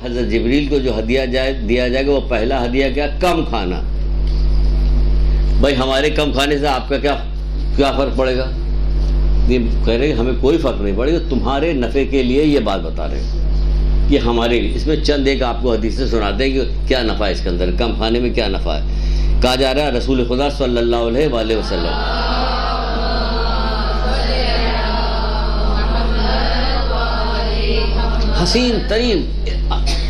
حضرت جبریل کو جو ہدیہ دیا جائے گا وہ پہلا ہدیہ کیا؟ کم کھانا. بھائی ہمارے کم کھانے سے آپ کا کیا فرق پڑے گا؟ یہ کہہ رہے ہیں ہمیں کوئی فرق نہیں پڑے گا، تمہارے نفع کے لیے یہ بات بتا رہے ہیں کہ ہمارے لیے. اس میں چند ایک آپ کو حدیثیں سناتے ہیں کہ کیا نفع ہے اس کے اندر، کم کھانے میں کیا نفع ہے. کہا جا رہا ہے رسول خدا صلی اللہ علیہ وآلہ وسلم حسین ترین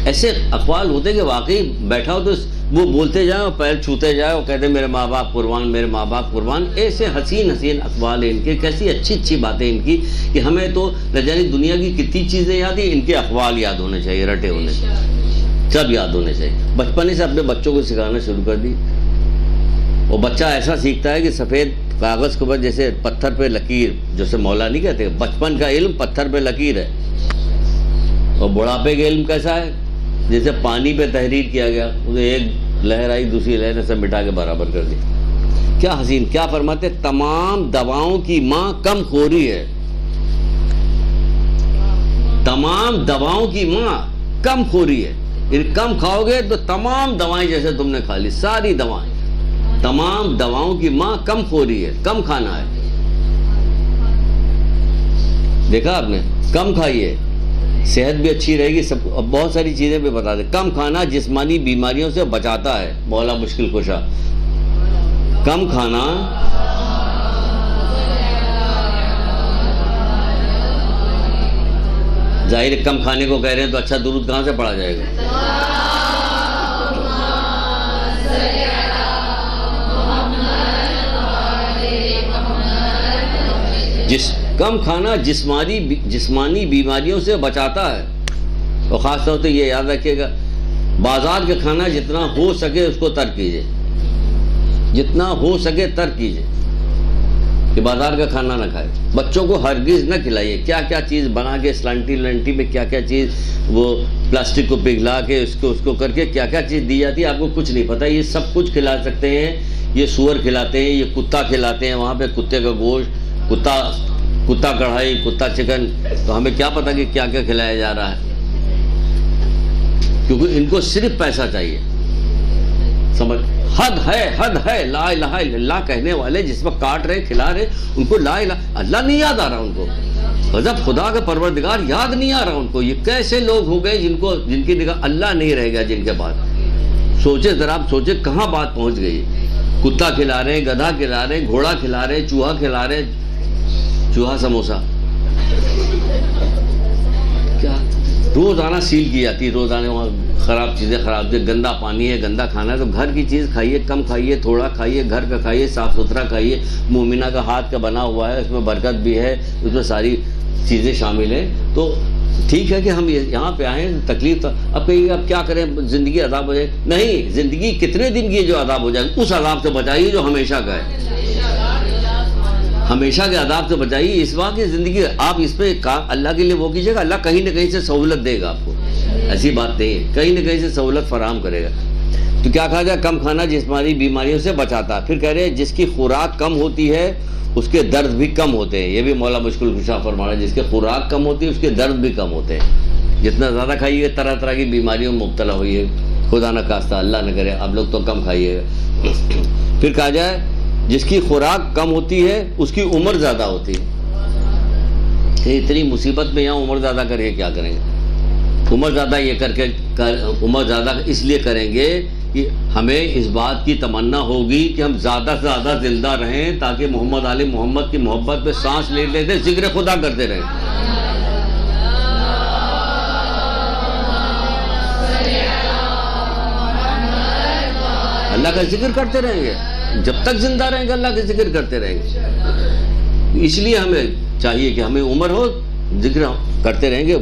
ایسے اقوال ہوتے کہ واقعی بیٹھا ہو تو وہ بولتے جائیں اور پیر چھوتے جائیں اور کہتے ہیں میرے ماں باپ قربان، میرے ماں باپ قربان. ایسے حسین حسین اقوال ہیں ان کے، کیسی اچھی اچھی باتیں ان کی کہ ہمیں تو نہ جانے دنیا کی کتنی چیزیں یاد ہیں، ان کے اقوال یاد ہونے چاہیے، رٹے ہونے چاہیے، سب یاد ہونے چاہیے. بچپن سے اپنے بچوں کو سکھانا شروع کر دی. وہ بچہ ایسا سیکھتا ہے کہ سفید کاغذ کے اوپر جیسے پتھر پہ لکیر، جیسے مولا نہیں کہتے بچپن کا علم پتھر پہ لکیر ہے. اور بڑھاپے کا علم کیسا ہے؟ جیسے پانی پہ تحریر کیا گیا، اسے ایک لہر آئی دوسری لہر نے سب مٹا کے برابر کر دی. کیا حسین، کیا فرماتے؟ تمام دواؤں کی ماں کم خوری ہے. تمام دواؤں کی ماں کم خوری ہے. کم کھاؤ گے تو تمام دوائیں جیسے تم نے کھا لی، ساری دوائیں. تمام دواؤں کی ماں کم خوری ہے، کم کھانا ہے. دیکھا آپ نے؟ کم کھائیے، صحت بھی اچھی رہے گی. سب بہت ساری چیزیں بھی بتا دیں. کم کھانا جسمانی بیماریوں سے بچاتا ہے، مولا مشکل کشا. کم کھانا ظاہر ہے کم کھانے کو کہہ رہے ہیں تو اچھا درود کہاں سے پڑھا جائے گا؟ کم کھانا جسمانی بیماریوں سے بچاتا ہے. اور خاص طور سے یہ یاد رکھیے گا، بازار کا کھانا جتنا ہو سکے اس کو ترک کیجیے، جتنا ہو سکے ترک کیجیے کہ بازار کا کھانا نہ کھائے. بچوں کو ہرگز نہ کھلائیے. کیا کیا چیز بنا کے سلانٹی لنٹی میں کیا کیا چیز وہ پلاسٹک کو پگھلا کے اس کو کر کے کیا کیا چیز دی جاتی ہے، آپ کو کچھ نہیں پتہ. یہ سب کچھ کھلا سکتے ہیں. یہ سور کھلاتے ہیں، یہ کتا کھلاتے ہیں، وہاں پہ کتے کا گوشت، کتا کڑھائی، کتا چکن. تو ہمیں کیا پتہ کہ کیا کیا کھلایا جا رہا ہے، کیونکہ ان کو صرف پیسہ چاہیے. سمجھ؟ حد ہے. لا الہ الا اللہ کہنے والے جس وقت کاٹ رہے کھلا رہے ان کو لا الہ اللہ نہیں یاد آ رہا، ان کو غضب خدا کا پروردگار یاد نہیں آ رہا ان کو. یہ کیسے لوگ ہو گئے جن کی نگاہ اللہ نہیں رہے گا جن کے بعد. سوچے ذرا، آپ سوچے کہاں بات پہنچ گئی. کتا کھلا رہے ہیں، گدھا کھلا رہے ہیں، گھوڑا کھلا رہے ہیں، چوہا کھلا رہے ہیں. چوہا سموسا کیا روزانہ سیل کی جاتی ہے، روزانہ وہاں خراب چیزیں، گندا پانی ہے، گندا کھانا ہے. تو گھر کی چیز کھائیے، کم کھائیے، تھوڑا کھائیے، گھر کا کھائیے، صاف ستھرا کھائیے. مومنہ کا ہاتھ کا بنا ہوا ہے، اس میں برکت بھی ہے، اس میں ساری چیزیں شامل ہیں. تو ٹھیک ہے کہ ہم یہاں پہ آئیں، تکلیف. اب کہیں اب کیا کریں، زندگی عذاب ہو جائے؟ نہیں، زندگی کتنے دن کی جو عذاب ہو جائے اس عذاب سے بچائیے جو ہمیشہ کا ہے. ہمیشہ کے عذاب سے بچائیے. اس وقت کی زندگی آپ اس پہ اللہ کے لیے وہ کیجیے گا، اللہ کہیں نہ کہیں سے سہولت دے گا آپ کو. ایسی بات نہیں ہے، کہیں نہ کہیں سے سہولت فراہم کرے گا. تو کیا کہا جائے؟ کم کھانا جسمانی بیماریوں سے بچاتا ہے. پھر کہہ رہے ہیں جس کی خوراک کم ہوتی ہے اس کے درد بھی کم ہوتے ہیں. یہ بھی مولا مشکل کشا فرما رہا ہے، جس کی خوراک کم ہوتی ہے اس کے درد بھی کم ہوتے ہیں. جتنا زیادہ کھائیے طرح طرح کی بیماریوں میں مبتلا ہوئیے، خدا نہ خواستہ، اللہ نہ کرے. آپ لوگ تو کم کھائیے گا. پھر کہا جائے جس کی خوراک کم ہوتی ہے اس کی عمر زیادہ ہوتی ہے. اتنی مصیبت میں یہاں عمر زیادہ کر کے کیا کریں گے؟ عمر زیادہ یہ عمر زیادہ اس لیے کریں گے کہ ہمیں اس بات کی تمنا ہوگی کہ ہم زیادہ سے زیادہ زندہ رہیں تاکہ محمد علی محمد کی محبت پہ سانس لے لیتے ذکر خدا کرتے رہیں. اللہ کا ذکر کرتے رہیں گے جب تک زندہ رہیں گے، اللہ کا ذکر کرتے رہیں گے. اس لیے ہمیں چاہیے کہ ہمیں عمر ہو، ذکر کرتے رہیں گے.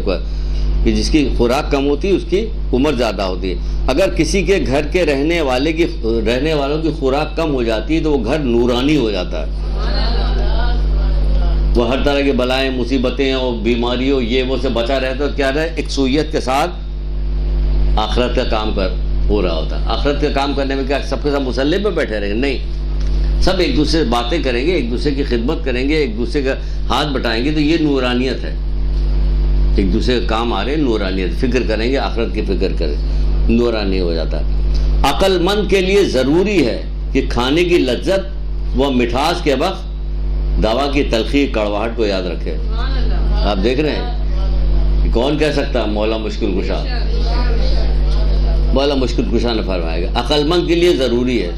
کہ جس کی خوراک کم ہوتی ہے اس کی عمر زیادہ ہوتی ہے. اگر کسی کے گھر کے رہنے والوں کی خوراک کم ہو جاتی ہے تو وہ گھر نورانی ہو جاتا ہے. وہ ہر طرح کی بلائیں، مصیبتیں اور بیماریوں یہ وہ سے بچا رہتا ہے. کیا رہے؟ ایک سوئیت کے ساتھ آخرت کا کام ہو رہا ہوتا ہے. آخرت کا کام کرنے میں کیا سب کے ساتھ مسلح پہ بیٹھے رہیں گے؟ نہیں، سب ایک دوسرے سے باتیں کریں گے، ایک دوسرے کی خدمت کریں گے، ایک دوسرے کا ہاتھ بٹائیں گے. تو یہ نورانیت ہے. ایک دوسرے کا کام آ رہے ہیں، نورانیت، فکر کریں گے، آخرت کی فکر کریں، نورانی ہو جاتا ہے۔ عقل مند کے لیے ضروری ہے کہ کھانے کی لذت و مٹھاس کے وقت دوا کی تلخی کڑواہٹ کو یاد رکھے۔ آپ دیکھ رہے ہیں کون کہہ سکتا ہے مولا مشکل کشا؟ مولا مشکل کشا نے فرمائے گا عقل مند کے لیے ضروری ہے۔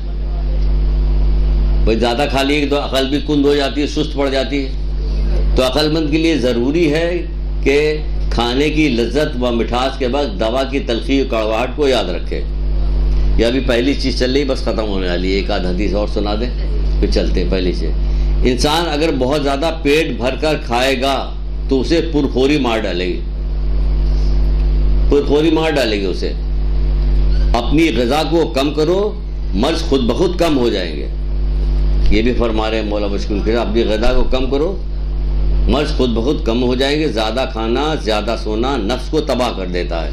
بھائی زیادہ کھا لیے تو عقل بھی کند ہو جاتی ہے، سست پڑ جاتی ہے، تو عقل مند کے لیے ضروری ہے کہ کھانے کی لذت و مٹھاس کے بعد دوا کی تلخی و کڑواہٹ کو یاد رکھے۔ یہ ابھی پہلی چیز چل رہی، بس ختم ہونے والی ہے، ایک آدھ حدیث اور سنا دیں پھر چلتے ہیں پہلی سے۔ انسان اگر بہت زیادہ پیٹ بھر کر کھائے گا تو اسے پرخوری مار ڈالے گی، پرخوری مار ڈالے گی اسے۔ اپنی غذا کو کم کرو، مرض خود بخود کم ہو جائیں گے۔ یہ بھی فرما رہے ہیں مولا مشکل کشا، اپنی غذا کو کم کرو، مرض خود بخود کم ہو جائیں گے۔ زیادہ کھانا، زیادہ سونا نفس کو تباہ کر دیتا ہے۔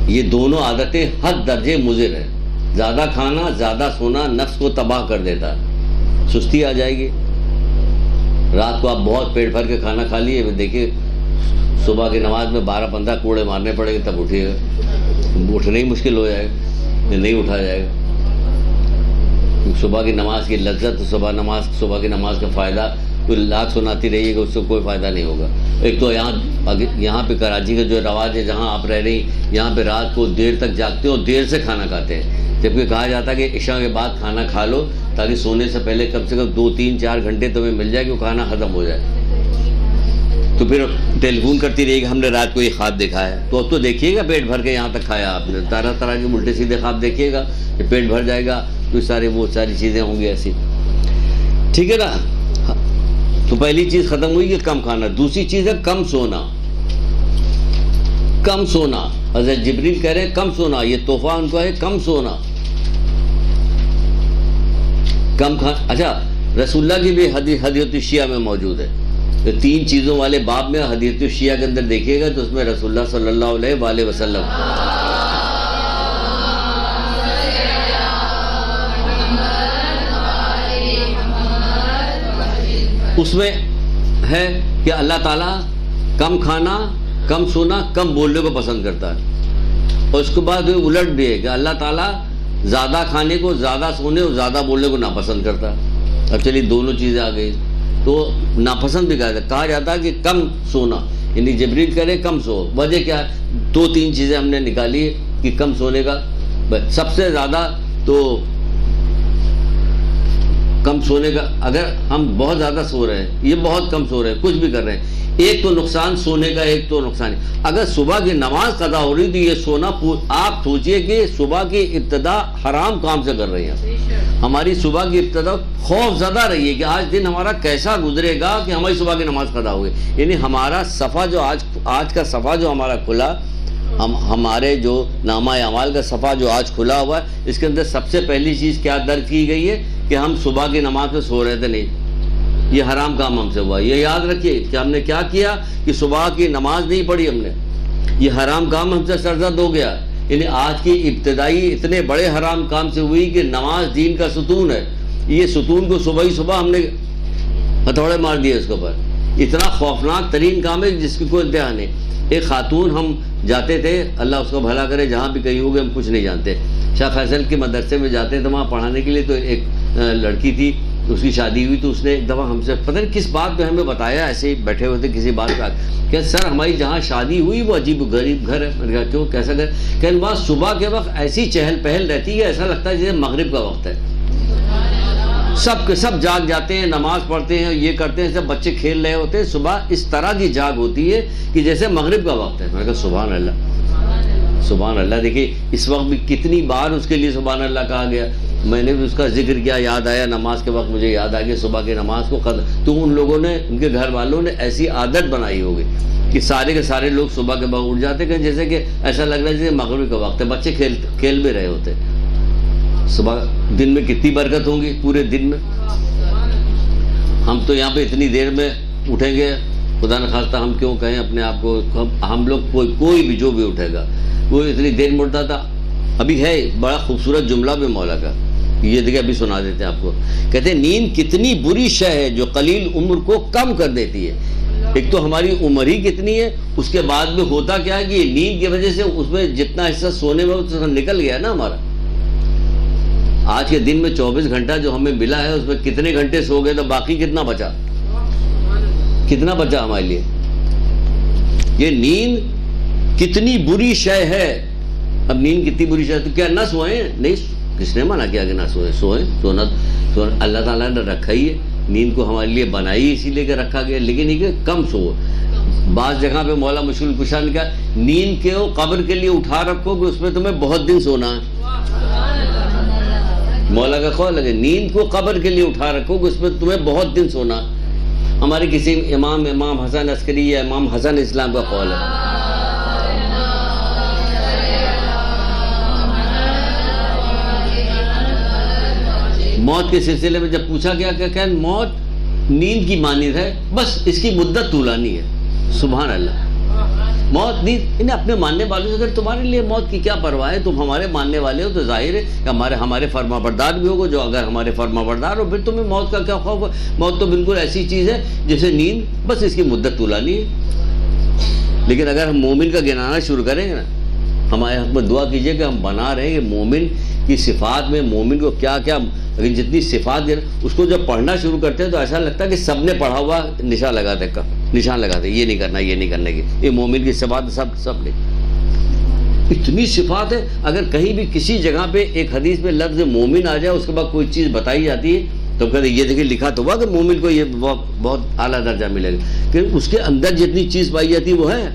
یہ دونوں عادتیں حد درجے مضر ہیں۔ زیادہ کھانا، زیادہ سونا نفس کو تباہ کر دیتا ہے، سستی آ جائے گی۔ رات کو آپ بہت پیٹ بھر کے کھانا کھا لیے، دیکھیے صبح کی نماز میں 12-15 کوڑے مارنے پڑیں گے تب اٹھیے گا، اٹھنا ہی مشکل ہو جائے گا، نہیں اٹھا جائے گا۔ صبح کی نماز کی لذت، صبح کی نماز کا فائدہ کوئی لاکھ سناتی رہیے گا، اس سے کوئی فائدہ نہیں ہوگا۔ ایک تو یہاں پہ کراچی کا جو رواج ہے، جہاں آپ رہ رہی، یہاں پہ رات کو دیر تک جاگتے ہیں اور دیر سے کھانا کھاتے ہیں، جبکہ کہا جاتا ہے کہ عشاء کے بعد کھانا کھا لو تاکہ سونے سے پہلے کم سے کم 2-3-4 گھنٹے تمہیں مل جائے کہ وہ کھانا ختم ہو جائے۔ تو پھر ٹیلی فون کرتی رہی کہ ہم نے رات کو یہ خواب دیکھا ہے، تو اب تو دیکھیے گا پیٹ بھر کے یہاں تک کھایا آپ نے، طرح طرح کے الٹے سیدھے خواب دیکھیے گا کہ پیٹ بھر جائے گا تو وہ ساری چیزیں ہوں گی ایسی، ٹھیک ہے نا۔ تو پہلی چیز ختم ہوئی کہ کم کھانا۔ دوسری چیز ہے کم سونا، کم سونا۔ حضرت جبریل کہہ رہے ہیں کم سونا، یہ تحفہ ان کو ہے، کم سونا، کم کھانا۔ اچھا، رسول اللہ کی بھی حدیث الشیعہ میں موجود ہے، 3 چیزوں والے باب میں حدیث الشیعہ کے اندر دیکھیے گا تو اس میں رسول اللہ صلی اللہ علیہ وآلہ وسلم اس میں ہے کہ اللہ تعالیٰ کم کھانا، کم سونا، کم بولنے کو پسند کرتا ہے، اور اس کے بعد الٹ بھی ہے کہ اللہ تعالیٰ زیادہ کھانے کو، زیادہ سونے اور زیادہ بولنے کو ناپسند کرتا ہے۔ اب چلیے دونوں چیزیں آ گئی، تو ناپسند بھی کہا جاتا ہے کہ کم سونا، یعنی جبریل کرے کم سو۔ وجہ کیا ہے؟ 2-3 چیزیں ہم نے نکالی کہ کم سونے کا، سب سے زیادہ تو کم سونے کا، اگر ہم بہت زیادہ سو رہے ہیں، یہ بہت کم سو رہے ہیں، کچھ بھی کر رہے ہیں، ایک تو نقصان سونے کا، ایک تو نقصان ہے۔ اگر صبح کی نماز قضا ہو رہی تو یہ سونا، آپ سوچئے کہ صبح کی ابتدا حرام کام سے کر رہے ہیں۔ ہماری صبح کی ابتدا خوف زدہ رہی ہے کہ آج دن ہمارا کیسا گزرے گا کہ ہماری صبح کی نماز قضا ہوئی، یعنی ہمارا صفحہ جو آج کا صفحہ جو ہمارا کھلا، ہمارے جو نامہ اعمال کا صفحہ جو آج کھلا ہوا ہے، اس کے اندر سب سے پہلی چیز کیا درج کی گئی ہے کہ ہم صبح کی نماز میں سو رہے تھے، نہیں، یہ حرام کام ہم سے ہوا۔ یہ یاد رکھیے کہ ہم نے کیا کیا کہ صبح کی نماز نہیں پڑھی ہم نے، یہ حرام کام ہم سے سرزد ہو گیا۔ یعنی آج کی ابتدائی اتنے بڑے حرام کام سے ہوئی کہ نماز دین کا ستون ہے، یہ ستون کو صبح ہی صبح ہم نے ہتھوڑے مار دیے اس کے اوپر۔ اتنا خوفناک ترین کام ہے جس کی کوئی انتہا نہیں۔ ایک خاتون، ہم جاتے تھے، اللہ اس کو بھلا کرے، جہاں بھی کہیں ہوگے ہم کچھ نہیں جانتے، شاہ فیصل کے مدرسے میں جاتے تھے وہاں پڑھانے کے لیے، تو ایک لڑکی تھی، اس کی شادی ہوئی، تو اس نے ایک دفعہ ہم سے پتہ نہیں کس بات پہ ہمیں بتایا، ایسے ہی بیٹھے ہوئے تھے کسی بات پہ، کہ سر ہماری جہاں شادی ہوئی وہ عجیب غریب گھر ہے۔ میں نے کہا کیوں، کیسا گھر؟ کہ وہاں صبح کے وقت ایسی چہل پہل رہتی ہے، ایسا لگتا ہے جیسے مغرب کا وقت ہے، سب کے سب جاگ جاتے ہیں، نماز پڑھتے ہیں، یہ کرتے ہیں، سب بچے کھیل رہے ہوتے ہیں، صبح اس طرح کی جاگ ہوتی ہے کہ جیسے مغرب کا وقت ہے۔ میں نے کہا سبحان اللہ، سبحان اللہ۔ دیکھیے اس وقت بھی کتنی بار اس کے لیے سبحان اللہ کہا گیا، میں نے بھی اس کا ذکر کیا، یاد آیا نماز کے وقت، مجھے یاد آ گیا صبح کی نماز کو تو ان لوگوں نے، ان کے گھر والوں نے ایسی عادت بنائی ہوگی کہ سارے کے سارے لوگ صبح کے وقت اٹھ جاتے کہ جیسے کہ ایسا لگ رہا ہے جیسے مغرب کا وقت ہے، بچے کھیل بھی رہے ہوتے۔ صبح دن میں کتنی برکت ہوں گی پورے دن میں۔ ہم تو یہاں پہ اتنی دیر میں اٹھیں گے، خدا نخواستہ ہم کیوں کہیں اپنے آپ کو، ہم لوگ کوئی بھی جو بھی اٹھے گا وہ اتنی دیر میں اٹھتا تھا۔ ابھی ہے بڑا خوبصورت جملہ بھی مولا کا، یہ دیکھیں ابھی سنا دیتے ہیں آپ کو۔ کہتے ہیں نیند کتنی بری شے ہے جو قلیل عمر کو کم کر دیتی ہے۔ ایک تو ہماری عمر ہی کتنی ہے، اس کے بعد میں ہوتا کیا ہے کہ یہ نیند کی وجہ سے اس میں جتنا حصہ سونے میں وہ نکل گیا نا ہمارا. آج کے دن میں 24 گھنٹہ جو ہمیں ملا ہے اس میں کتنے گھنٹے سو گئے تو باقی کتنا بچا ہمارے لیے. یہ نیند کتنی بری شے ہے. اب نیند کتنی بری شے ہے تو کیا نہ سوئیں؟ نہیں، کس نے منع کیا کہ نہ سوئیں؟ سونا اللہ تعالیٰ نے رکھا ہی ہے، نیند کو ہمارے لیے بنائی اسی لیے کہ رکھا گیا، لیکن یہ کہ کم سو. بعض جگہ پہ مولا مشکل کشا نے کہا نیند کے قبر کے لیے اٹھا رکھو کہ اس میں تمہیں بہت دن سونا ہے. مولا کا قول ہے نیند کو قبر کے لیے اٹھا رکھو کہ اس میں تمہیں بہت دن سونا. ہمارے کسی امام حسن عسکری یا امام حسن اسلام کا قول ہے. موت کے سلسلے میں جب پوچھا گیا کہ موت نیند کی مانند ہے، بس اس کی مدت طولانی ہے. سبحان اللہ. موت نیند انہیں اپنے ماننے والوں سے، اگر تمہارے لیے موت کی کیا پرواہ ہے، تم ہمارے ماننے والے ہو تو ظاہر ہے کہ ہمارے فرما بردار بھی ہوگا. جو اگر ہمارے فرما بردار ہو پھر تمہیں موت کا کیا خوف ہے؟ موت تو بالکل ایسی چیز ہے جیسے نیند، بس اس کی مدت طولانی ہے. لیکن اگر ہم مومن کا گنانا شروع کریں گے نا، ہمارے حق میں دعا کیجئے کہ ہم بنا رہے ہیں کہ مومن کی صفات میں مومن کو کیا کیا، لیکن جتنی صفات اس کو جب پڑھنا شروع کرتے ہیں تو ایسا لگتا ہے کہ سب نے پڑھا ہوا نشان لگاتے یہ نہیں کرنا، یہ نہیں کرنے کی. یہ مومن کی صفات سب نے اتنی صفات ہے. اگر کہیں بھی کسی جگہ پہ ایک حدیث میں لفظ مومن آ جائے، اس کے بعد کوئی چیز بتائی جاتی ہے تو کہتے ہیں یہ دیکھیں لکھا تو ہوا کہ مومن کو یہ بہت اعلیٰ درجہ ملے گا، کہ اس کے اندر جتنی چیز پائی جاتی ہے وہ ہے.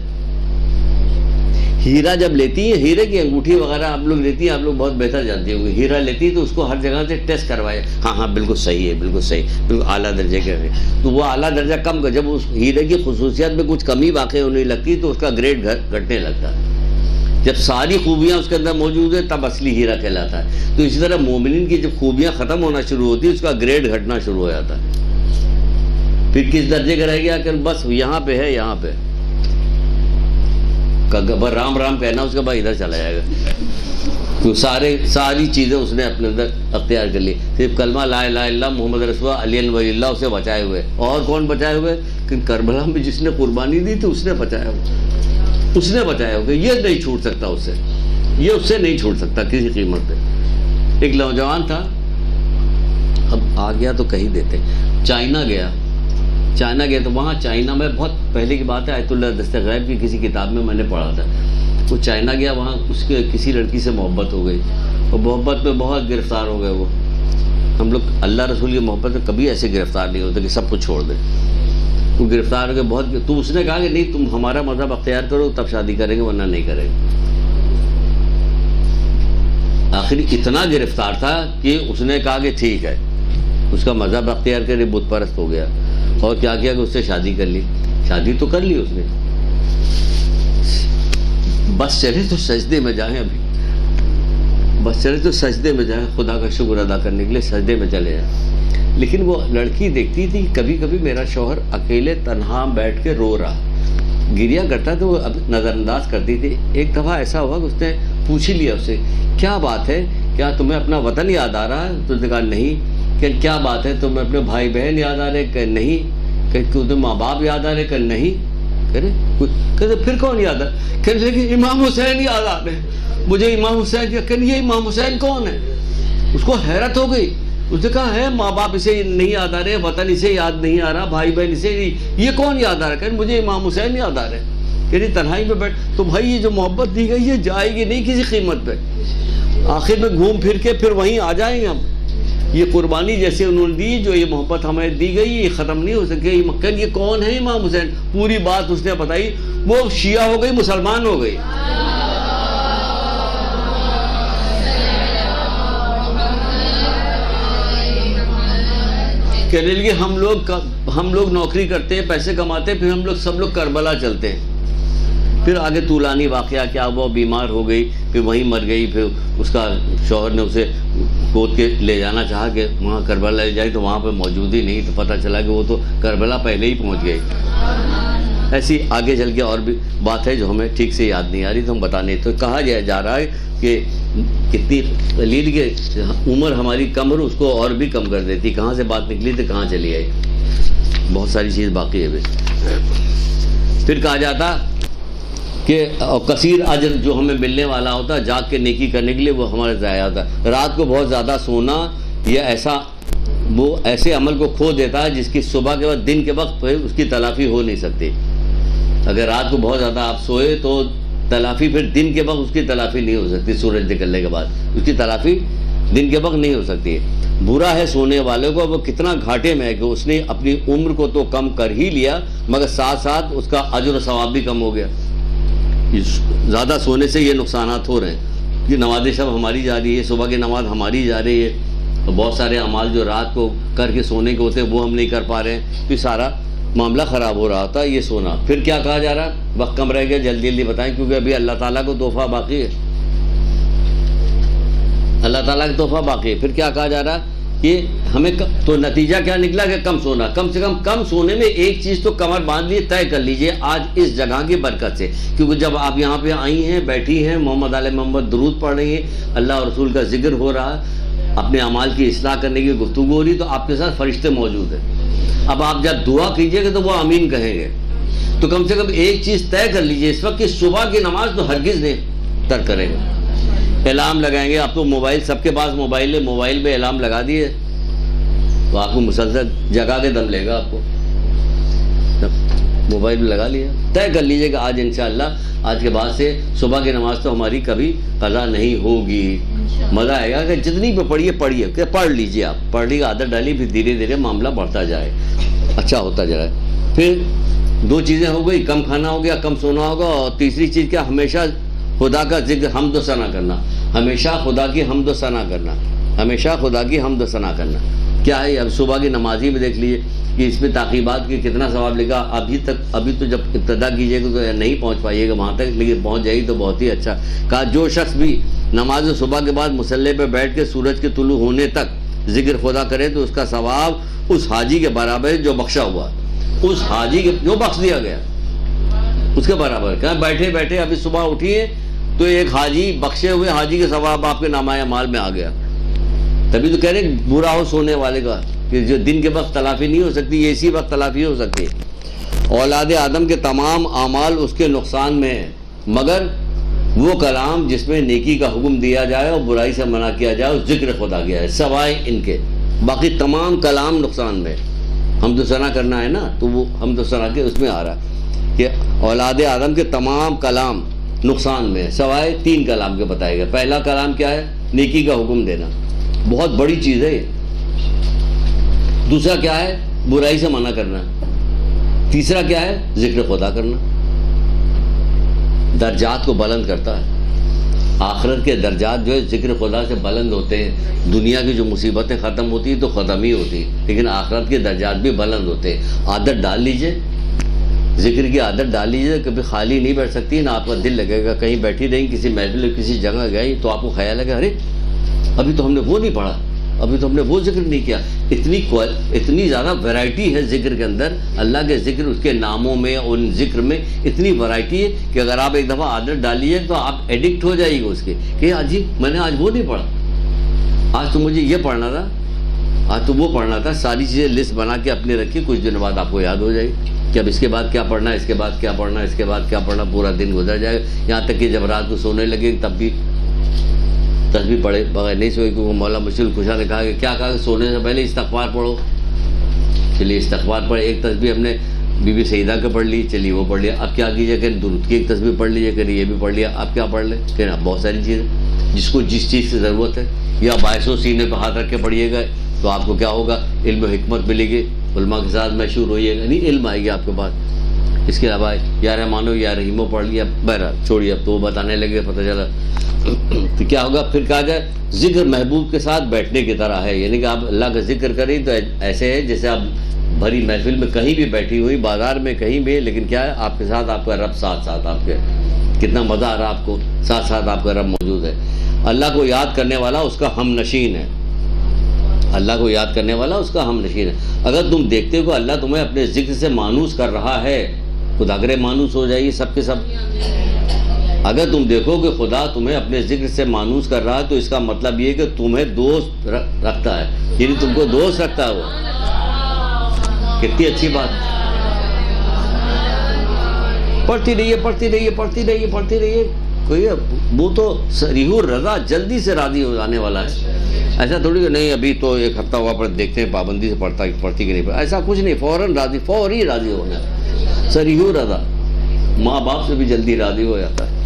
ہیرا جب لیتی ہے، ہیرے کی انگوٹھی وغیرہ آپ لوگ لیتی ہیں، آپ لوگ بہت بہتر جانتے ہوں گے. ہیرا لیتی ہے تو اس کو ہر جگہ سے ٹیسٹ کروائے، ہاں بالکل صحیح ہے، بالکل صحیح، بالکل اعلیٰ درجے کے ہے. تو وہ اعلیٰ درجہ کم کر، جب اس ہیرے کی خصوصیات میں کچھ کمی واقع ہونے لگتی تو اس کا گریڈ گھٹنے لگتا ہے. جب ساری خوبیاں اس کے اندر موجود ہیں تب اصلی ہیرا کہلاتا ہے. تو اسی طرح مومنین کی جب خوبیاں ختم ہونا شروع ہوتی ہے اس کا گریڈ گھٹنا شروع ہو جاتا ہے. پھر کس درجے کا رہ گیا کہ بس یہاں پہ ہے، یہاں پہ رام رام کہنا، اس کے بعد ادھر چلا جائے گا. تو ساری چیزیں اس نے اپنے اندر اختیار کر لی. صرف کلمہ لا الہ الا اللہ محمد رسول اللہ علی ولی اللہ اسے بچائے ہوئے. اور کون بچائے ہوئے؟ کہ کربلا میں جس نے قربانی دی تو اس نے بچایا ہوا، اس نے بچایا ہوگا. یہ نہیں چھوٹ سکتا اس سے، یہ اس سے نہیں چھوٹ سکتا کسی قیمت پہ. ایک نوجوان تھا، اب آ گیا تو کہیں دیتے، چائنا گیا تو وہاں چائنا میں بہت پہلے کی بات ہے، آیت اللہ دست غیب کی کسی کتاب میں نے پڑھا تھا. وہ چائنا گیا، وہاں اس کے کسی لڑکی سے محبت ہو گئی، اور محبت میں بہت گرفتار ہو گئے. وہ ہم لوگ اللہ رسول کی محبت میں کبھی ایسے گرفتار نہیں ہوتے کہ سب کچھ چھوڑ دیں. وہ گرفتار ہو گئے بہت. تو اس نے کہا کہ نہیں، تم ہمارا مذہب اختیار کرو تب شادی کریں گے، ورنہ نہیں کریں گے. آخر اتنا گرفتار تھا کہ اس نے کہا کہ ٹھیک ہے، اس کا مذہب اختیار کرے، بت پرست ہو گیا. اور کیا کیا کہ اس سے شادی کر لی. شادی تو کر لی اس نے، بس چلے تو سجدے میں جائیں. ابھی بس چلے تو سجدے میں جائیں، خدا کا شکر ادا کرنے کے لیے سجدے میں چلے جائیں. لیکن وہ لڑکی دیکھتی تھی کبھی کبھی میرا شوہر اکیلے تنہا بیٹھ کے رو رہا، گریا کرتا تو وہ اب نظر انداز کرتی تھی. ایک دفعہ ایسا ہوا کہ اس نے پوچھ لیا اس سے، کیا بات ہے، کیا تمہیں اپنا وطن یاد آ رہا ہے؟ تو اس نے کہا نہیں. کہ کیا بات ہے، تمہیں اپنے بھائی بہن یاد آ رہے؟ کہ نہیں. کہ تمہیں ماں باپ یاد آ رہے؟ کہ نہیں. کہتے پھر کون یاد آ؟ کہ لیکن امام حسین یاد آ رہے، مجھے امام حسین. کہ یہ امام حسین کون ہے؟ اس کو حیرت ہو گئی. اس نے کہا ہے ماں باپ اسے نہیں یاد آ رہے، وطن اسے یاد نہیں آ رہا، بھائی بہن اسے نہیں، یہ کون یاد آ رہا؟ کہ مجھے امام حسین یاد آ رہے. یعنی تنہائی میں بیٹھ تو بھائی یہ جو محبت دی گئی یہ جائے گی نہیں کسی قیمت پہ. آخر میں گھوم پھر کے پھر وہیں آ جائیں گے ہم. یہ قربانی جیسے انہوں نے دی، جو یہ محبت ہمیں دی گئی یہ ختم نہیں ہو سکے. یہ کون ہے امام حسین؟ پوری بات اس نے بتائی. وہ شیعہ ہو گئی، مسلمان ہو گئی. کہنے لگے ہم لوگ نوکری کرتے ہیں، پیسے کماتے ہیں، پھر ہم لوگ سب لوگ کربلا چلتے ہیں. پھر آگے طولانی واقعہ کیا، وہ بیمار ہو گئی، پھر وہیں مر گئی. پھر اس کا شوہر نے اسے گود کے لے جانا چاہا کہ وہاں کربلا لے جائے، تو وہاں پہ موجود ہی نہیں. تو پتہ چلا کہ وہ تو کربلا پہلے ہی پہنچ گئی. ایسی آگے چل کے اور بھی بات ہے جو ہمیں ٹھیک سے یاد نہیں آ رہی، تو ہم بتانے. تو کہا جا رہا ہے کہ کتنی قلیل کے عمر ہماری کم ہے، اس کو اور بھی کم کر دیتی. کہاں سے بات نکلی تو کہاں چلی آئی. بہت ساری چیز باقی ہے. پھر کہا جاتا کہ کثیر اجر جو ہمیں ملنے والا ہوتا ہے جاگ کے نیکی کرنے کے لیے وہ ہمارے ضائع ہوتا ہے. رات کو بہت زیادہ سونا یہ وہ ایسے عمل کو کھو دیتا ہے جس کی صبح کے بعد دن کے وقت اس کی تلافی ہو نہیں سکتی. اگر رات کو بہت زیادہ آپ سوئے تو تلافی پھر دن کے وقت اس کی تلافی نہیں ہو سکتی. سورج نکلنے کے بعد اس کی تلافی دن کے وقت نہیں ہو سکتی ہے. برا ہے سونے والے کو وہ کتنا گھاٹے میں ہے کہ اس نے اپنی عمر کو تو کم کر ہی لیا مگر ساتھ ساتھ اس کا اجر و ثواب بھی کم ہو گیا. زیادہ سونے سے یہ نقصانات ہو رہے ہیں کہ نمازیں شب ہماری جا رہی ہے, صبح کی نماز ہماری جا رہی ہے, تو بہت سارے اعمال جو رات کو کر کے سونے کے ہوتے ہیں وہ ہم نہیں کر پا رہے ہیں, تو سارا معاملہ خراب ہو رہا تھا یہ سونا. پھر کیا کہا جا رہا ہے, وقت کم رہ گیا, جلدی جلدی بتائیں کیونکہ ابھی اللہ تعالیٰ کو تحفہ باقی ہے, اللہ تعالیٰ کا تحفہ باقی ہے. پھر کیا کہا جا رہا ہے کہ ہمیں تو نتیجہ کیا نکلا کہ کم سونا, کم سے کم سونے میں ایک چیز تو کمر باندھ لیے طے کر لیجئے آج اس جگہ کی برکت سے, کیونکہ جب آپ یہاں پہ آئی ہیں, بیٹھی ہیں, محمد علیہ محمد درود پڑھ رہی ہیں, اللہ اور رسول کا ذکر ہو رہا ہے, اپنے اعمال کی اصلاح کرنے کی گفتگو ہو رہی, تو آپ کے ساتھ فرشتے موجود ہیں. اب آپ جب دعا کیجئے گا تو وہ آمین کہیں گے, تو کم سے کم ایک چیز طے کر لیجئے اس وقت کہ صبح کی نماز تو ہرگز نہیں ترک کرے گا. الارم لگائیں گے, آپ تو موبائل, سب کے پاس موبائل ہے, موبائل میں الارم لگا دیے تو آپ کو مسلسل جگا کے دم لے گا. آپ کو موبائل میں لگا لیا, طے کر لیجئے کہ آج انشاءاللہ آج کے بعد سے صبح کی نماز تو ہماری کبھی قضا نہیں ہوگی. مزہ آئے گا کہ جتنی بھی پڑھیے کہ پڑھ لیجئے, آپ پڑھنے کی عادت ڈالی, پھر دھیرے دھیرے معاملہ بڑھتا جائے, اچھا ہوتا جائے. پھر دو چیزیں ہو گئی, کم کھانا ہو گیا, کم سونا ہوگا, اور تیسری چیز کیا, ہمیشہ خدا کا ذکر, حمد و ثنا کرنا, ہمیشہ خدا کی حمد و ثنا کرنا, ہمیشہ خدا کی حمد و ثنا کرنا. کیا ہے, اب صبح کی نمازی میں دیکھ لیجیے کہ اس میں تعقیبات کی کتنا ثواب لکھا. ابھی تو جب ابتدا کیجیے گا تو نہیں پہنچ پائیے گا وہاں تک, لیکن پہنچ جائے گی تو بہت ہی اچھا. کہا جو شخص بھی نماز صبح کے بعد مصلی پہ بیٹھ کے سورج کے طلوع ہونے تک ذکر خدا کرے تو اس کا ثواب اس حاجی کے برابر ہے جو بخشا ہوا, اس حاجی کے جو بخش دیا گیا اس کے برابر. کہاں بیٹھے بیٹھے ابھی صبح اٹھیے تو ایک حاجی, بخشے ہوئے حاجی کے ثواب آپ کے نامہ اعمال میں آ گیا. تبھی تو کہہ رہے برا ہو سونے والے کا کہ جو دن کے وقت تلافی نہیں ہو سکتی, یہ اسی وقت تلافی ہو سکتی. اولاد آدم کے تمام اعمال اس کے نقصان میں ہیں مگر وہ کلام جس میں نیکی کا حکم دیا جائے اور برائی سے منع کیا جائے اور ذکر خدا کیا ہے, سوائے ان کے باقی تمام کلام نقصان میں. حمد و ثنا کرنا ہے نا, تو وہ حمد و ثنا کے اس میں آ رہا ہے کہ اولاد آدم کے تمام کلام نقصان میں ہے سوائے 3 کلام کے بتائے گئے. پہلا کلام کیا ہے, نیکی کا حکم دینا, بہت بڑی چیز ہے. دوسرا کیا ہے, برائی سے منع کرنا. تیسرا کیا ہے, ذکر خدا کرنا. درجات کو بلند کرتا ہے. آخرت کے درجات جو ہے ذکر خدا سے بلند ہوتے ہیں. دنیا کی جو مصیبتیں ختم ہوتی ہیں تو ختم ہی ہوتی ہیں, لیکن آخرت کے درجات بھی بلند ہوتے ہیں. عادت ڈال لیجئے, ذکر کی عادت ڈال لیجئے, کبھی خالی نہیں بیٹھ سکتی نہ آپ کا دل لگے گا. کہیں بیٹھی رہیں, کسی محفل کسی جگہ گئی تو آپ کو خیال ہے کہ ارے ابھی تو ہم نے وہ نہیں پڑھا, ابھی تو ہم نے وہ ذکر نہیں کیا. اتنی زیادہ ویرائٹی ہے ذکر کے اندر, اللہ کے ذکر, اس کے ناموں میں, ان ذکر میں اتنی ویرائٹی ہے کہ اگر آپ ایک دفعہ عادت ڈالیے تو آپ ایڈکٹ ہو جائے گی اس کے کہ جی میں نے آج وہ نہیں پڑھا, آج تو مجھے یہ پڑھنا تھا, آج تو وہ پڑھنا تھا. ساری چیزیں لسٹ بنا کے اپنے رکھیے, کچھ دن بعد آپ کو یاد ہو جائے گی کہ اب اس کے بعد کیا پڑھنا ہے, اس کے بعد کیا پڑھنا ہے, اس کے بعد کیا پڑھنا. پورا دن گزر جائے گا, یہاں تک کہ جب رات کو سونے لگے تب بھی تسبیح پڑھے بغیر نہیں سوئے, کیونکہ مولا مشکل خوشا نے کہا کہ کیا کہا کہ سونے سے پہلے استغفار پڑھو. چلیے استغفار پڑھے, ایک تسبیح ہم نے بی بی سیدہ کا پڑھ لی, چلیے وہ پڑھ لیا. اب کیا کیجیے کہ درود کی ایک تسبیح پڑھ لیجیے, کہ یہ بھی پڑھ لیا. آپ کیا پڑھ لیں کہ نا, بہت ساری چیزیں جس کو جس چیز کی ضرورت ہے. یا باعث سینے پہ ہاتھ رکھ کے پڑھیے گا تو آپ کو کیا ہوگا, علم و حکمت ملے گی, علماء کے ساتھ مشہور ہوئیے گا, نہیں علم آئے گی آپ کے پاس. اس کے علاوہ یا رحمانو یا رحیمو پڑھ لیا, بہرحال چھوڑیے, اب تو وہ بتانے لگے پتہ چلا تو کیا ہوگا. پھر کہا جائے ذکر محبوب کے ساتھ بیٹھنے کی طرح ہے, یعنی کہ آپ اللہ کا ذکر کریں تو ایسے ہے جیسے آپ بھری محفل میں کہیں بھی بیٹھی ہوئی, بازار میں کہیں بھی, لیکن کیا ہے آپ کے ساتھ آپ کا رب ساتھ ساتھ آپ کے, کتنا مزہ آ رہا آپ کو, ساتھ ساتھ آپ کا رب موجود ہے. اللہ کو یاد کرنے والا اس کا ہم نشین ہے, اللہ کو یاد کرنے والا اس کا ہم نشین ہے. اگر تم دیکھتے ہو کہ اللہ تمہیں اپنے ذکر سے مانوس کر رہا ہے, خدا کرے مانوس ہو جائیے سب کے سب. اگر تم دیکھو کہ خدا تمہیں اپنے ذکر سے مانوس کر رہا ہے تو اس کا مطلب یہ کہ تمہیں دوست رکھتا ہے, یعنی تم کو دوست رکھتا ہے وہ. کتنی اچھی بات. پڑھتی رہیے. کوئی وہ تو صریح الرضا جلدی سے راضی ہو جانے والا ہے. ایسا تھوڑی کہ نہیں ابھی تو ایک ہفتہ ہوا پڑھ دیکھتے ہیں پابندی سے پڑھتی کہ نہیں پڑھتی. ایسا کچھ نہیں، فوری راضی ہونا ہے. صریح الرضا ماں باپ سے بھی جلدی راضی ہو جاتا ہے.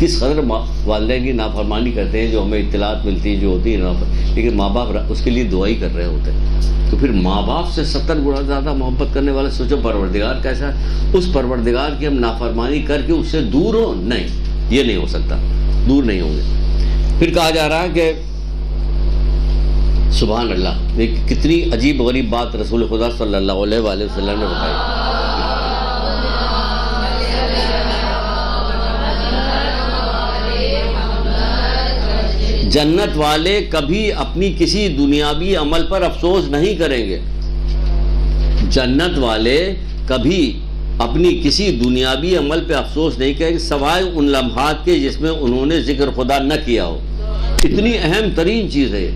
کس قدر والدین کی نافرمانی کرتے ہیں جو ہمیں اطلاعات ملتی ہیں جو ہوتی ہے، لیکن ماں باپ اس کے لیے دعائی کر رہے ہوتے ہیں. تو پھر ماں باپ سے 70 گنا زیادہ محبت کرنے والا سوچو پروردگار کیسا ہے. اس پروردگار کی ہم نافرمانی کر کے اس سے دور ہو؟ نہیں، یہ نہیں ہو سکتا، دور نہیں ہوں گے. پھر کہا جا رہا ہے کہ سبحان اللہ، کتنی عجیب غریب بات رسول خدا صلی اللہ علیہ وآلہ وسلم نے بتائی. جنت والے کبھی اپنی کسی دنیاوی عمل پر افسوس نہیں کریں گے. جنت والے کبھی اپنی کسی دنیاوی عمل پہ افسوس نہیں کریں گے سوائے ان لمحات کے جس میں انہوں نے ذکر خدا نہ کیا ہو. اتنی اہم ترین چیز ہے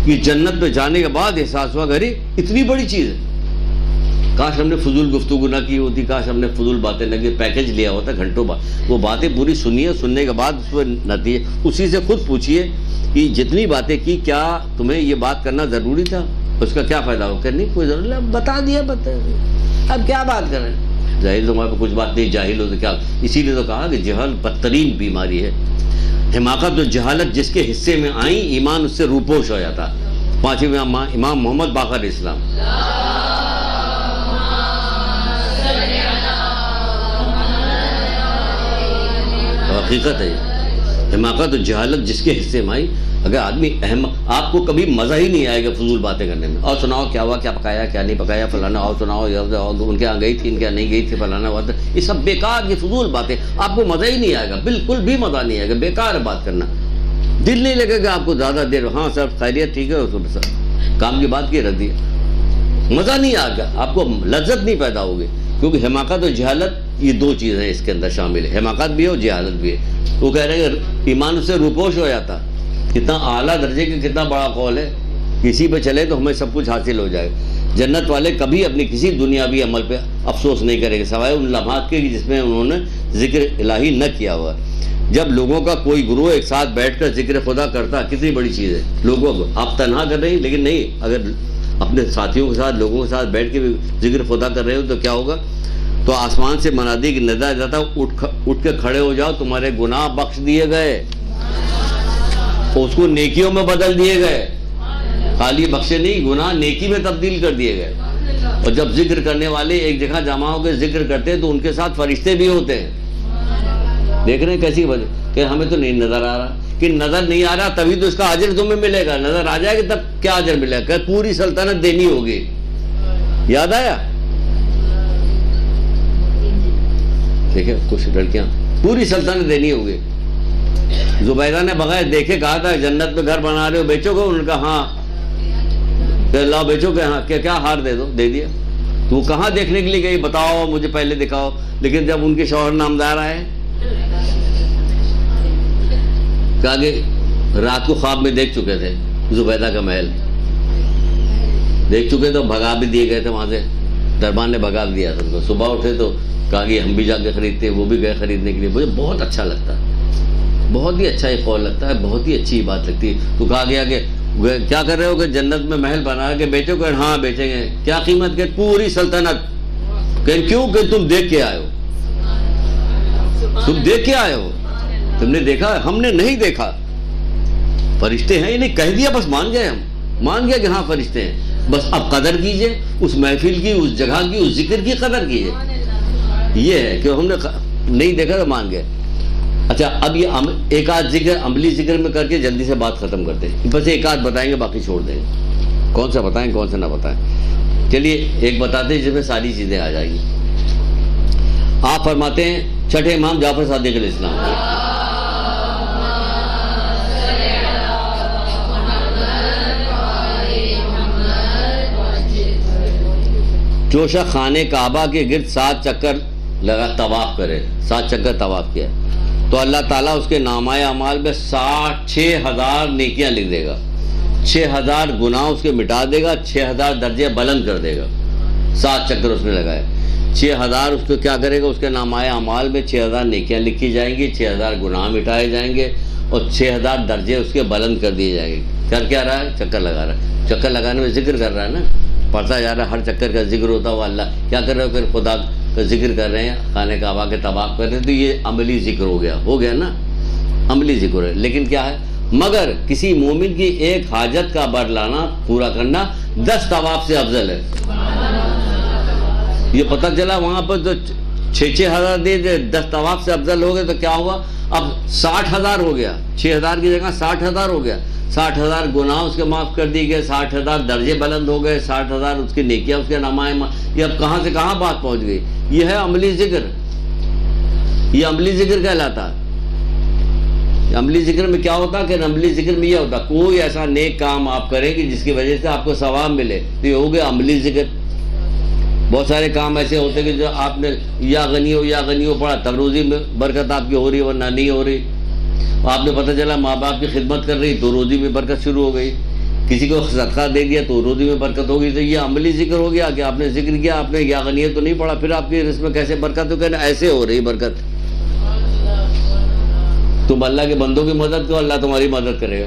کہ جنت پہ جانے کے بعد احساس ہوا گھری اتنی بڑی چیز ہے. کاش ہم نے فضول گفتگو نہ کی ہوتی، کاش ہم نے فضول باتیں نہ کی، پیکج لیا ہوتا گھنٹوں بعد. وہ باتیں پوری سنیے، سننے کے بعد اس پہ نتیجے اسی سے خود پوچھیے کہ جتنی باتیں کی کیا تمہیں یہ بات کرنا ضروری تھا، اس کا کیا فائدہ ہو. کہ نہیں کوئی ضرورت نہیں، بتا دیا اب کیا بات کریں. ظاہر تمہارے پہ کچھ بات نہیں، جاہل ہو تو کیا. اسی لیے تو کہا کہ جہل بدترین بیماری ہے. حماقت و جہالت جس کے حصے میں آئیں ایمان اس سے روپوش ہو جاتا. پانچویں امام محمد باقر اسلام. حقیقت ہے حماقت و جہالت جس کے حصے میں آئی. اگر آدمی آپ کو کبھی مزہ ہی نہیں آئے گا فضول باتیں کرنے میں. اور سناؤ کیا ہوا، کیا پکایا، کیا نہیں پکایا، فلانا. اور سناؤ ان کے یہاں گئی تھی، ان کے یہاں نہیں گئی تھی، فلانا ہوا تھا. یہ سب بیکار، یہ فضول باتیں. آپ کو مزہ ہی نہیں آئے گا، بالکل بھی مزہ نہیں آئے گا. بیکار ہے بات کرنا، دل نہیں لگے گا آپ کو زیادہ دیر. ہاں سر خیریت ٹھیک ہے، سر کام کی بات کی رکھ دی. مزہ نہیں آئے گا آپ کو، لذت نہیں پیدا ہوگی. کیونکہ حماقت اور جہالت یہ دو چیزیں اس کے اندر شامل ہے. حماقت بھی ہے اور جہالت بھی ہے. وہ کہہ رہے ہیں کہ ایمان اس سے روپوش ہو جاتا. کتنا اعلیٰ درجے کا کتنا بڑا قول ہے. اسی پہ چلے تو ہمیں سب کچھ حاصل ہو جائے. جنت والے کبھی اپنی کسی دنیاوی عمل پہ افسوس نہیں کریں گے سوائے ان لمحات کے جس میں انہوں نے ذکر الہی نہ کیا ہوا. جب لوگوں کا کوئی گروہ ایک ساتھ بیٹھ کر ذکر خدا کرتا کتنی بڑی چیز ہے. لوگوں کو آپ تنہا کر رہے ہیں لیکن نہیں، اگر اپنے ساتھیوں کے ساتھ لوگوں کے ساتھ بیٹھ کے بھی ذکر خدا کر رہے ہو تو کیا ہوگا. تو آسمان سے منادی کی ندا جاتا، اٹھ کے کھڑے ہو جاؤ، تمہارے گناہ بخش دیے گئے، اس کو نیکیوں میں بدل دیے گئے. خالی بخشے نہیں، گناہ نیکی میں تبدیل کر دیے گئے. اور جب ذکر کرنے والے ایک جگہ جمع ہو کے ذکر کرتے ہیں تو ان کے ساتھ فرشتے بھی ہوتے ہیں. دیکھ رہے ہیں کیسی وجہ کہ ہمیں تو نہیں نظر آ رہا. کہ نظر نہیں آ رہا تبھی تو اس کا اجر تمہیں ملے گا. نظر آ جائے گا تب کیا اجر ملے گا. کہ پوری سلطنت دینی ہوگی. یاد آیا؟ دیکھیں کچھ لڑکیاں پوری سلطنت دینی ہوگی. زبیدہ نے بغیر دیکھے کہا تھا جنت میں گھر بنا رہے ہو، بیچو گے؟ انہوں نے کہا ہاں. کہ لاؤ بیچو گے؟ ہاں. کیا ہار دے دو، دے دیا. تو وہ کہاں دیکھنے کے لیے گئی؟ بتاؤ مجھے پہلے دکھاؤ. لیکن جب ان کے شوہر نامدار آئے کہا کہ رات کو خواب میں دیکھ چکے تھے زبیدہ کا محل دیکھ چکے تو بھگا بھی دیے گئے تھے وہاں سے. دربان نے بھگا دیا تھا. تو صبح اٹھے تو کہا کہ ہم بھی جا کے خریدتے. وہ بھی گئے خریدنے کے لیے. مجھے بہت اچھا لگتا ہے، بہت ہی اچھا یہ قول لگتا ہے، بہت ہی اچھی بات لگتی ہے. تو کہا گیا کہ کیا کر رہے ہو؟ کہ جنت میں محل بنا کے بیچو گے؟ ہاں بیچیں گے. کیا قیمت؟ کہ پوری سلطنت. کہ کیوں؟ کہ تم دیکھ کے آئے ہو. تم دیکھ کے آئے ہو. تم نے دیکھا، ہم نے نہیں دیکھا. فرشتے ہیں نہیں کہہ دیا، بس مان گئے. ہم مان گیا کہ ہاں فرشتے ہیں. بس اب قدر کیجئے اس محفل کی، اس جگہ کی، اس ذکر کی قدر کیجئے. یہ ہے کہ ہم نے نہیں دیکھا تو مان گئے. اچھا اب یہ ایک آدھ ذکر عملی ذکر میں کر کے جلدی سے بات ختم کرتے ہیں. بس ایک آدھ بتائیں گے، باقی چھوڑ دیں گے. کون سا بتائیں کون سا نہ بتائیں. چلیے ایک بتاتے ہیں جس میں ساری چیزیں آ جائیں گی. آپ فرماتے ہیں چھٹے امام جعفر صادق علیہ السلام جو شخص خانہ کعبہ کے گرد 7 چکر لگا طواف کرے، 7 چکر طواف کیا تو اللہ تعالیٰ اس کے نامہ اعمال میں 6,000 نیکیاں لکھ دے گا. 6,000 گناہ اس کے مٹا دے گا، 6,000 درجے بلند کر دے گا. 7 چکر اس نے لگائے. 6000 اس کو کیا کرے گا، اس کے نامۂ اعمال میں 6000 نیکیاں لکھی جائیں گی، 6000 گناہ مٹائے جائیں گے، اور 6000 درجے اس کے بلند کر دیے جائیں گے۔ کر کیا رہا ہے؟ چکر لگا رہا ہے۔ چکر لگانے میں ذکر کر رہا ہے نا، پڑھتا جا رہا ہے، ہر چکر کا ذکر ہوتا ہوا اللہ کیا کر رہے ہو؟ پھر خدا کا ذکر کر رہے ہیں، خانہ کعبہ کے طواف کر رہے ہیں، تو یہ عملی ذکر ہو گیا نا، عملی ذکر ہے۔ لیکن کیا ہے، مگر کسی مومن کی ایک حاجت کا برلانا پورا کرنا 10 طواف سے افضل ہے۔ یہ پتہ چلا وہاں پر تو 6,000 دے 10 طواف سے افضل ہو گئے، تو کیا ہوا؟ اب 60,000 ہو گیا، 6,000 کی جگہ 60,000 ہو گیا، 60,000 گناہ اس کے معاف کر دیے گئے، 60,000 درجے بلند ہو گئے، 60,000 اس کی نیکیاں اس کے نامۂ۔ یہ اب کہاں سے کہاں بات پہنچ گئی؟ یہ ہے عملی ذکر، یہ عملی ذکر کہلاتا ہے۔ عملی ذکر میں کیا ہوتا ہے کہ عملی ذکر میں یہ ہوتا ہے کوئی ایسا نیک کام آپ کریں کہ جس کی وجہ سے آپ کو ثواب ملے، تو یہ ہو گیا عملی ذکر۔ بہت سارے کام ایسے ہوتے ہیں کہ جو آپ نے یا غنی ہو پڑھا تب روزی میں برکت آپ کی ہو رہی، ورنہ نہیں ہو رہی۔ آپ نے پتہ چلا ماں باپ کی خدمت کر رہی تو روزی میں برکت شروع ہو گئی، کسی کو صدقہ دے دیا تو روزی میں برکت ہو گئی۔ تو یہ عملی ذکر ہو گیا کہ آپ نے ذکر کیا، آپ نے یا غنی تو نہیں پڑھا، پھر آپ کی رزق میں کیسے برکت ہو گئی؟ ایسے ہو رہی برکت۔ تم اللہ کے بندوں کی مدد کرو، اللہ تمہاری مدد کرے گا۔